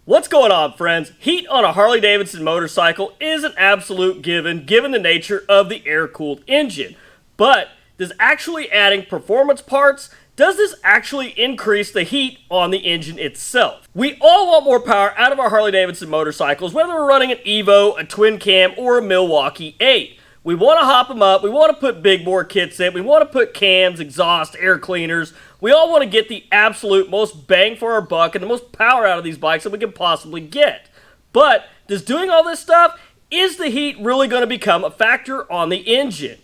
What's going on, friends? Heat on a Harley-Davidson motorcycle is an absolute given the nature of the air-cooled engine. But does actually adding performance parts, does this actually increase the heat on the engine itself? We all want more power out of our Harley-Davidson motorcycles, whether we're running an Evo, a twin cam, or a Milwaukee 8. We want to hop them up, we want to put big bore kits in, we want to put cams, exhaust, air cleaners. We all want to get the absolute most bang for our buck and the most power out of these bikes that we can possibly get. But does doing all this stuff, is the heat really going to become a factor on the engine?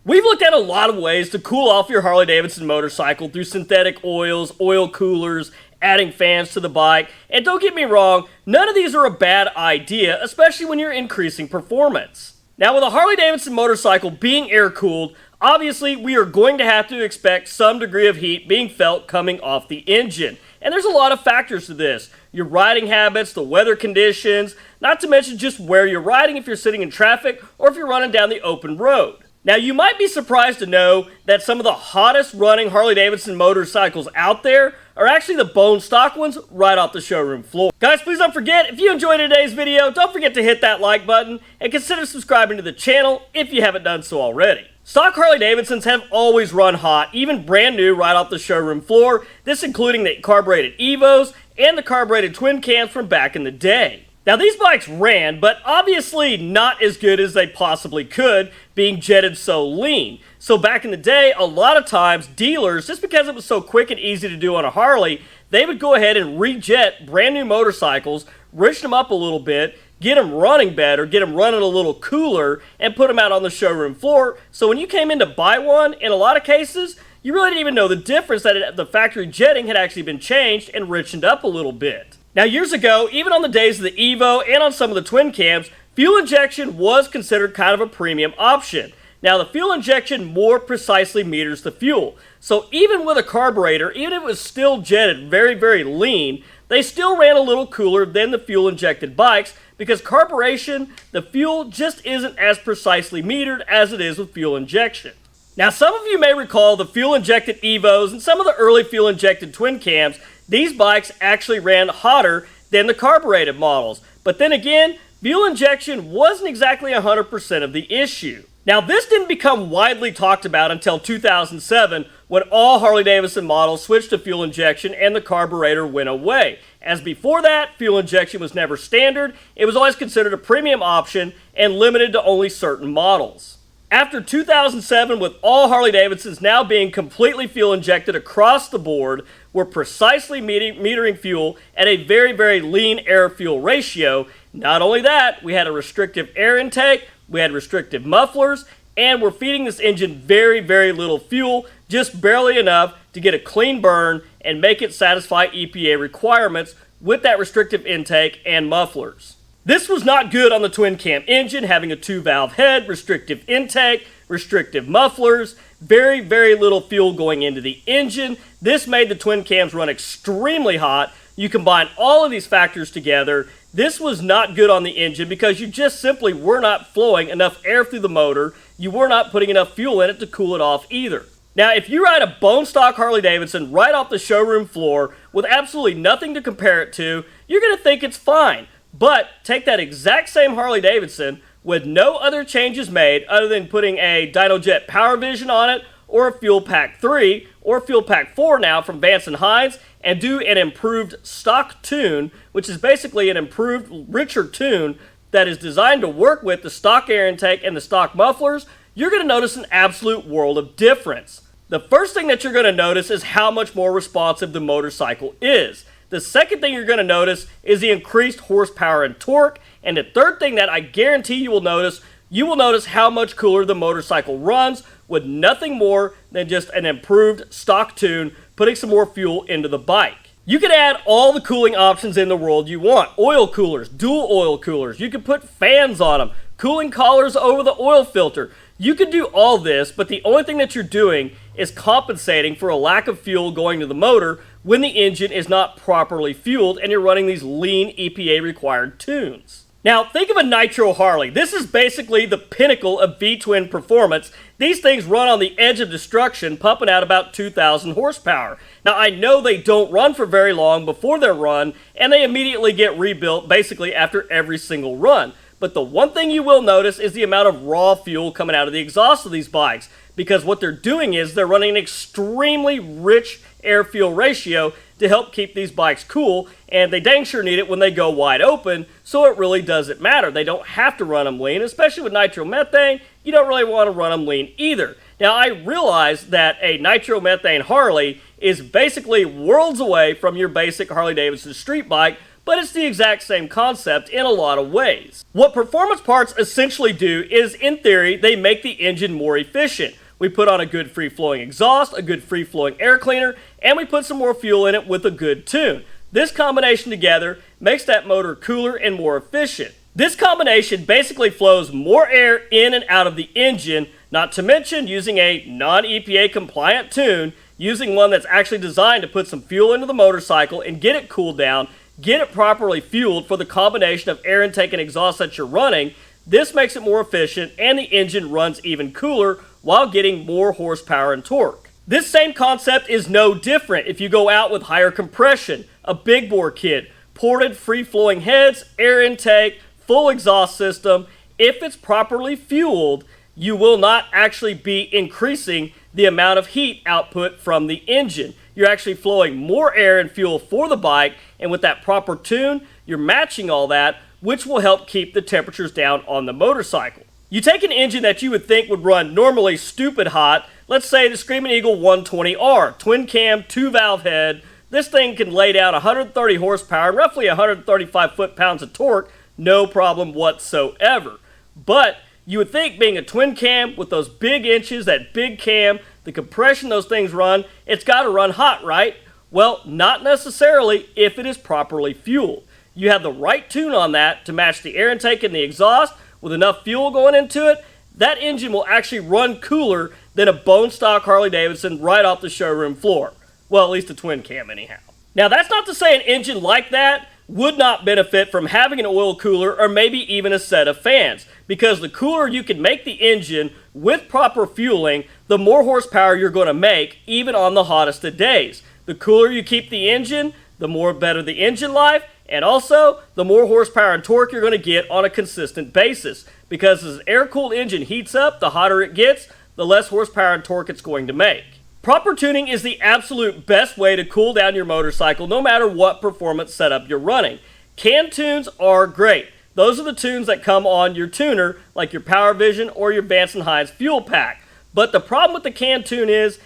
We've looked at a lot of ways to cool off your Harley-Davidson motorcycle through synthetic oils, oil coolers, adding fans to the bike, and don't get me wrong, none of these are a bad idea, especially when you're increasing performance. Now with a Harley-Davidson motorcycle being air-cooled, obviously we are going to have to expect some degree of heat being felt coming off the engine. And there's a lot of factors to this. Your riding habits, the weather conditions, not to mention just where you're riding if you're sitting in traffic or if you're running down the open road. Now, you might be surprised to know that some of the hottest running Harley-Davidson motorcycles out there are actually the bone stock ones right off the showroom floor. Guys, please don't forget, if you enjoyed today's video, don't forget to hit that like button and consider subscribing to the channel if you haven't done so already. Stock Harley-Davidsons have always run hot, even brand new right off the showroom floor, this including the carbureted Evos and the carbureted twin cams from back in the day. Now these bikes ran, but obviously not as good as they possibly could, being jetted so lean. So back in the day, a lot of times dealers, just because it was so quick and easy to do on a Harley, they would go ahead and rejet brand new motorcycles, rich them up a little bit, get them running better, get them running a little cooler, and put them out on the showroom floor. So when you came in to buy one, in a lot of cases, you really didn't even know the difference that the factory jetting had actually been changed and richened up a little bit. Now years ago, even on the days of the Evo and on some of the twin cams, fuel injection was considered kind of a premium option. Now the fuel injection more precisely meters the fuel. So even with a carburetor, even if it was still jetted very lean, they still ran a little cooler than the fuel injected bikes because carburation, the fuel just isn't as precisely metered as it is with fuel injection. Now some of you may recall the fuel injected Evos and some of the early fuel injected twin cams. These bikes actually ran hotter than the carbureted models. But then again, fuel injection wasn't exactly 100% of the issue. Now this didn't become widely talked about until 2007 when all Harley-Davidson models switched to fuel injection and the carburetor went away. As before that, fuel injection was never standard, it was always considered a premium option and limited to only certain models. After 2007, with all Harley-Davidsons now being completely fuel injected across the board, we're precisely metering fuel at a very lean air-fuel ratio. Not only that, we had a restrictive air intake, we had restrictive mufflers, and we're feeding this engine very little fuel, just barely enough to get a clean burn and make it satisfy EPA requirements with that restrictive intake and mufflers. This was not good on the twin cam engine, having a 2-valve head, restrictive intake, restrictive mufflers, very little fuel going into the engine. This made the twin cams run extremely hot. You combine all of these factors together, this was not good on the engine because you just simply were not flowing enough air through the motor. You were not putting enough fuel in it to cool it off either. Now, if you ride a bone stock Harley-Davidson right off the showroom floor with absolutely nothing to compare it to, you're going to think it's fine. But take that exact same Harley-Davidson with no other changes made other than putting a DynoJet Power Vision on it or a Fuel Pack 3 or Fuel Pack 4 now from Vance & Hines and do an improved stock tune, which is basically an improved, richer tune that is designed to work with the stock air intake and the stock mufflers, you're going to notice an absolute world of difference. The first thing that you're going to notice is how much more responsive the motorcycle is. The second thing you're going to notice is the increased horsepower and torque. And the third thing that I guarantee you will notice how much cooler the motorcycle runs with nothing more than just an improved stock tune, putting some more fuel into the bike. You can add all the cooling options in the world you want. Oil coolers, dual oil coolers. You can put fans on them, cooling collars over the oil filter. You can do all this, but the only thing that you're doing is compensating for a lack of fuel going to the motor when the engine is not properly fueled and you're running these lean EPA required tunes. Now, think of a Nitro Harley. This is basically the pinnacle of V-twin performance. These things run on the edge of destruction, pumping out about 2,000 horsepower. Now, I know they don't run for very long before they're run, and they immediately get rebuilt basically after every single run. But the one thing you will notice is the amount of raw fuel coming out of the exhaust of these bikes, because what they're doing is they're running an extremely rich air-fuel ratio to help keep these bikes cool, and they dang sure need it when they go wide open, so it really doesn't matter. They don't have to run them lean, especially with nitromethane. You don't really want to run them lean either. Now, I realize that a nitromethane Harley is basically worlds away from your basic Harley-Davidson street bike, but it's the exact same concept in a lot of ways. What performance parts essentially do is, in theory, they make the engine more efficient. We put on a good free-flowing exhaust, a good free-flowing air cleaner, and we put some more fuel in it with a good tune. This combination together makes that motor cooler and more efficient. This combination basically flows more air in and out of the engine, not to mention using a non-EPA compliant tune, using one that's actually designed to put some fuel into the motorcycle and get it cooled down, get it properly fueled for the combination of air intake and exhaust that you're running. This makes it more efficient, and the engine runs even cooler while getting more horsepower and torque. This same concept is no different if you go out with higher compression, a big bore kit, ported free-flowing heads, air intake, full exhaust system. If it's properly fueled, you will not actually be increasing the amount of heat output from the engine. You're actually flowing more air and fuel for the bike, and with that proper tune, you're matching all that, which will help keep the temperatures down on the motorcycle. You take an engine that you would think would run normally stupid hot, let's say the Screamin Eagle 120R, twin cam, 2-valve head. This thing can lay down 130 horsepower and roughly 135 foot-pounds of torque, no problem whatsoever. But you would think, being a twin cam with those big inches, that big cam, the compression those things run, it's got to run hot, right? Well, not necessarily if it is properly fueled. You have the right tune on that to match the air intake and the exhaust with enough fuel going into it. That engine will actually run cooler than a bone stock Harley-Davidson right off the showroom floor. Well, at least a twin cam anyhow. Now, that's not to say an engine like that would not benefit from having an oil cooler or maybe even a set of fans, because the cooler you can make the engine with proper fueling, the more horsepower you're going to make even on the hottest of days. The cooler you keep the engine, the more better the engine life, and also the more horsepower and torque you're going to get on a consistent basis, because as an air-cooled engine heats up, the hotter it gets, the less horsepower and torque it's going to make. Proper tuning is the absolute best way to cool down your motorcycle no matter what performance setup you're running. Canned tunes are great. Those are the tunes that come on your tuner, like your Power Vision or your Vance & Hines fuel pack. But the problem with the canned tune is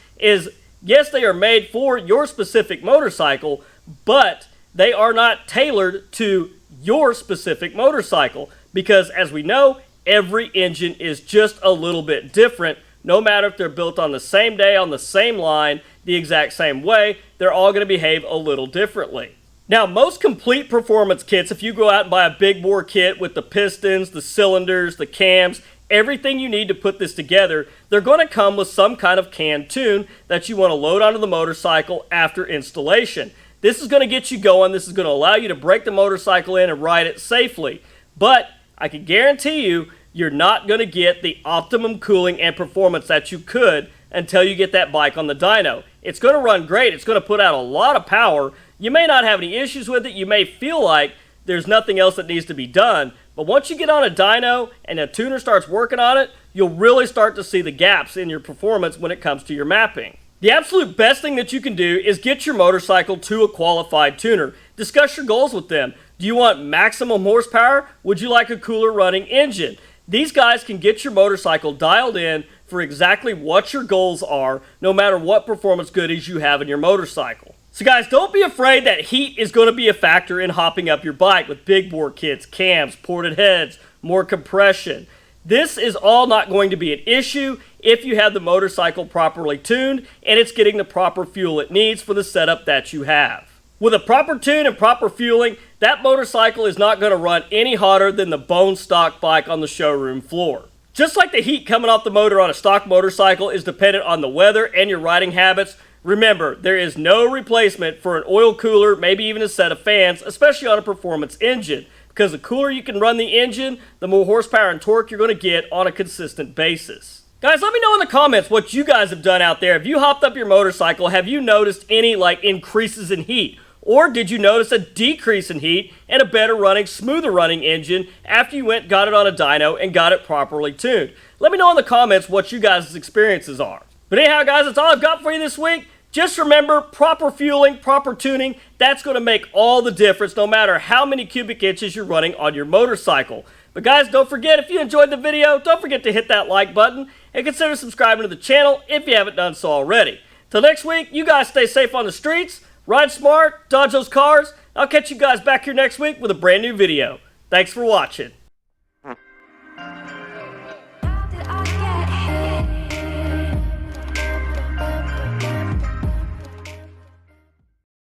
yes, they are made for your specific motorcycle, but they are not tailored to your specific motorcycle, because as we know, every engine is just a little bit different. No matter if they're built on the same day, on the same line, the exact same way, they're all going to behave a little differently. Now, most complete performance kits, if you go out and buy a big bore kit with the pistons, the cylinders, the cams, everything you need to put this together, they're going to come with some kind of canned tune that you want to load onto the motorcycle after installation. This is going to get you going. This is going to allow you to break the motorcycle in and ride it safely. But I can guarantee you, you're not going to get the optimum cooling and performance that you could until you get that bike on the dyno. It's going to run great. It's going to put out a lot of power. You may not have any issues with it. You may feel like there's nothing else that needs to be done. But once you get on a dyno and a tuner starts working on it, you'll really start to see the gaps in your performance when it comes to your mapping. The absolute best thing that you can do is get your motorcycle to a qualified tuner. Discuss your goals with them. Do you want maximum horsepower? Would you like a cooler running engine? These guys can get your motorcycle dialed in for exactly what your goals are, no matter what performance goodies you have in your motorcycle. So guys, don't be afraid that heat is going to be a factor in hopping up your bike with big bore kits, cams, ported heads, more compression. This is all not going to be an issue if you have the motorcycle properly tuned and it's getting the proper fuel it needs for the setup that you have. With a proper tune and proper fueling, that motorcycle is not going to run any hotter than the bone stock bike on the showroom floor. Just like the heat coming off the motor on a stock motorcycle is dependent on the weather and your riding habits, remember, there is no replacement for an oil cooler, maybe even a set of fans, especially on a performance engine, because the cooler you can run the engine, the more horsepower and torque you're going to get on a consistent basis. Guys, let me know in the comments what you guys have done out there. If you hopped up your motorcycle, have you noticed any increases in heat? Or did you notice a decrease in heat and a better running, smoother running engine after you went, got it on a dyno, and got it properly tuned? Let me know in the comments what you guys' experiences are. But anyhow, guys, that's all I've got for you this week. Just remember, proper fueling, proper tuning, that's going to make all the difference no matter how many cubic inches you're running on your motorcycle. But guys, don't forget, if you enjoyed the video, don't forget to hit that like button and consider subscribing to the channel if you haven't done so already. Till next week, you guys stay safe on the streets, ride smart, dodge those cars. I'll catch you guys back here next week with a brand new video. Thanks for watching.